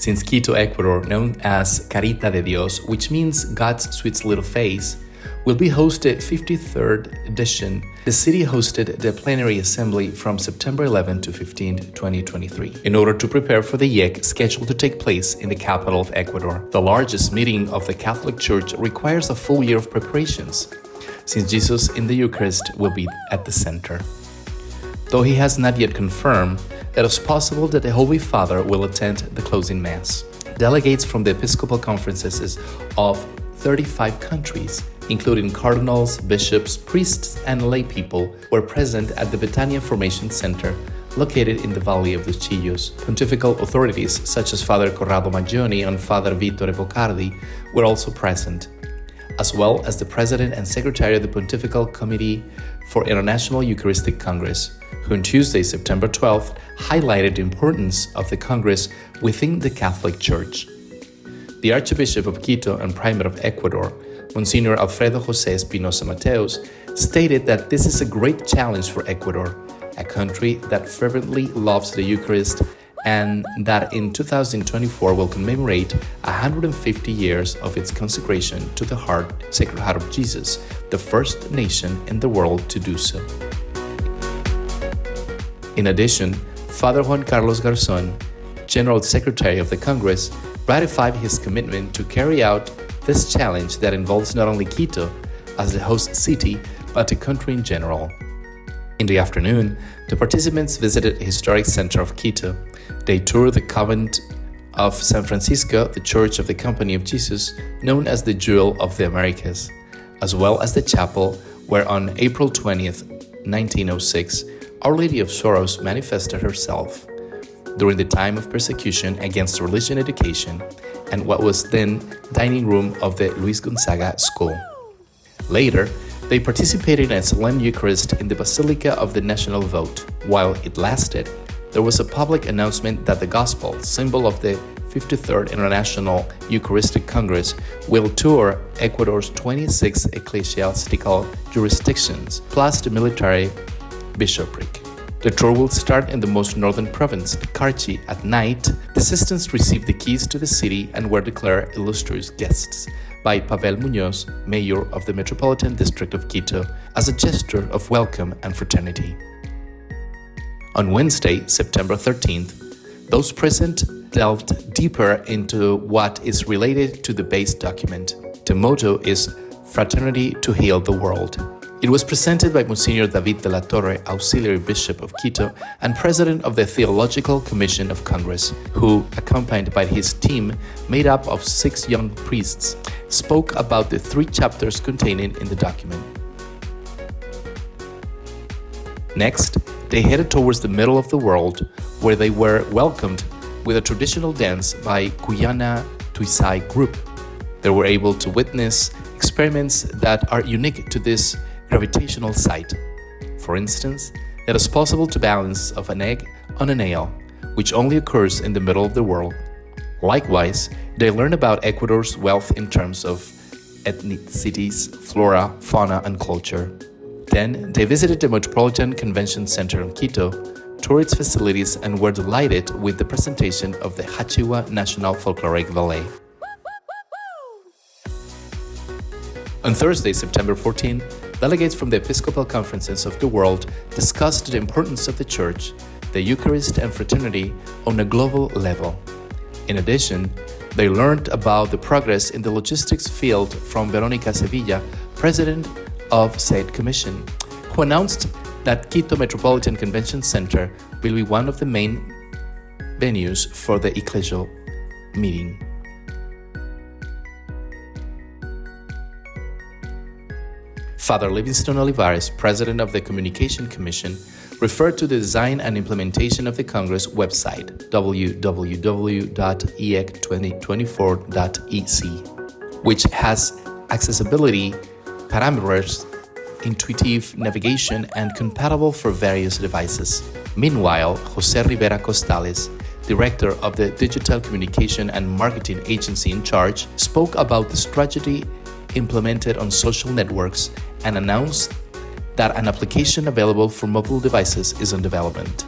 Since Quito, Ecuador, known as Carita de Dios, which means God's sweet little face, will be hosted 53rd edition, the city hosted the Plenary Assembly from September 11 to 15, 2023, in order to prepare for the IEC scheduled to take place in the capital of Ecuador. The largest meeting of the Catholic Church requires a full year of preparations, since Jesus in the Eucharist will be at the center. Though he has not yet confirmed, it is possible that the Holy Father will attend the closing Mass. Delegates from the Episcopal Conferences of 35 countries, including cardinals, bishops, priests, and lay people, were present at the Betania Formation Center, located in the Valley of the Chillos. Pontifical authorities such as Father Corrado Maggioni and Father Vittore Boccardi were also present, as well as the President and Secretary of the Pontifical Committee for International Eucharistic Congress, who on Tuesday, September 12th, highlighted the importance of the Congress within the Catholic Church. The Archbishop of Quito and Primate of Ecuador, Monsignor Alfredo José Espinosa Mateos, stated that this is a great challenge for Ecuador, a country that fervently loves the Eucharist and that in 2024 will commemorate 150 years of its consecration to the Sacred Heart of Jesus, the first nation in the world to do so. In addition, Father Juan Carlos Garzón, General Secretary of the Congress, ratified his commitment to carry out this challenge that involves not only Quito as the host city, but the country in general. In the afternoon, the participants visited the historic center of Quito. They toured the convent of San Francisco, the Church of the Company of Jesus, known as the Jewel of the Americas, as well as the chapel where on April 20th, 1906, Our Lady of Sorrows manifested herself during the time of persecution against religion education and what was then dining room of the Luis Gonzaga School. Later, they participated in a solemn Eucharist in the Basilica of the National Vote. While it lasted, there was a public announcement that the Gospel, symbol of the 53rd International Eucharistic Congress, will tour Ecuador's 26 ecclesiastical jurisdictions, plus the military bishopric. The tour will start in the most northern province, Carchi. At night, the assistants received the keys to the city and were declared illustrious guests by Pavel Muñoz, mayor of the Metropolitan District of Quito, as a gesture of welcome and fraternity. On Wednesday, September 13th, those present delved deeper into what is related to the base document. The motto is Fraternity to Heal the World. It was presented by Monsignor David de la Torre, Auxiliary Bishop of Quito and President of the Theological Commission of Congress, who, accompanied by his team made up of 6 young priests, spoke about the 3 chapters contained in the document. Next, they headed towards the middle of the world, where they were welcomed with a traditional dance by Guyana Tuisai group. They were able to witness experiments that are unique to this gravitational site. For instance, it is possible to balance of an egg on a nail, which only occurs in the middle of the world. Likewise, they learn about Ecuador's wealth in terms of ethnicities, flora, fauna, and culture. Then, they visited the Metropolitan Convention Center in Quito, toured its facilities, and were delighted with the presentation of the Hachiwa National Folkloric Ballet. On Thursday, September 14, delegates from the Episcopal Conferences of the world discussed the importance of the Church, the Eucharist, and fraternity on a global level. In addition, they learned about the progress in the logistics field from Veronica Sevilla, President of said commission, who announced that Quito Metropolitan Convention Center will be one of the main venues for the ecclesial meeting. Father Livingston Olivares, President of the Communication Commission, referred to the design and implementation of the Congress website, www.iec2024.ec, which has accessibility parameters, intuitive navigation, and compatible for various devices. Meanwhile, José Rivera Costales, Director of the Digital Communication and Marketing Agency in charge, spoke about the strategy implemented on social networks and announced that an application available for mobile devices is in development.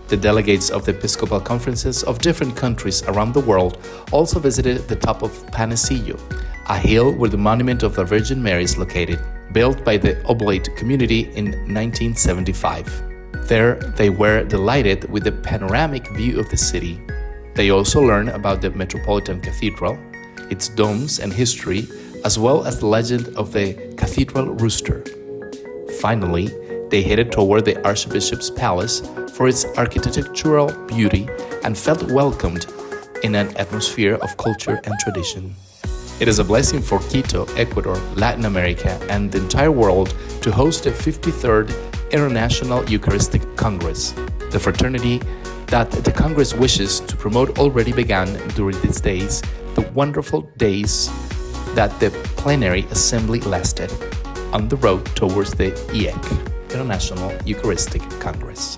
The delegates of the Episcopal Conferences of different countries around the world also visited the top of Panecillo, a hill where the monument of the Virgin Mary is located, built by the Oblate community in 1975. There, they were delighted with the panoramic view of the city. They also learned about the Metropolitan Cathedral, its domes and history, as well as the legend of the Cathedral Rooster. Finally, they headed toward the Archbishop's Palace for its architectural beauty and felt welcomed in an atmosphere of culture and tradition. It is a blessing for Quito, Ecuador, Latin America, and the entire world to host the 53rd International Eucharistic Congress. The fraternity that the Congress wishes to promote already began during these days, the wonderful days that the Plenary Assembly lasted, on the road towards the IEC, International Eucharistic Congress.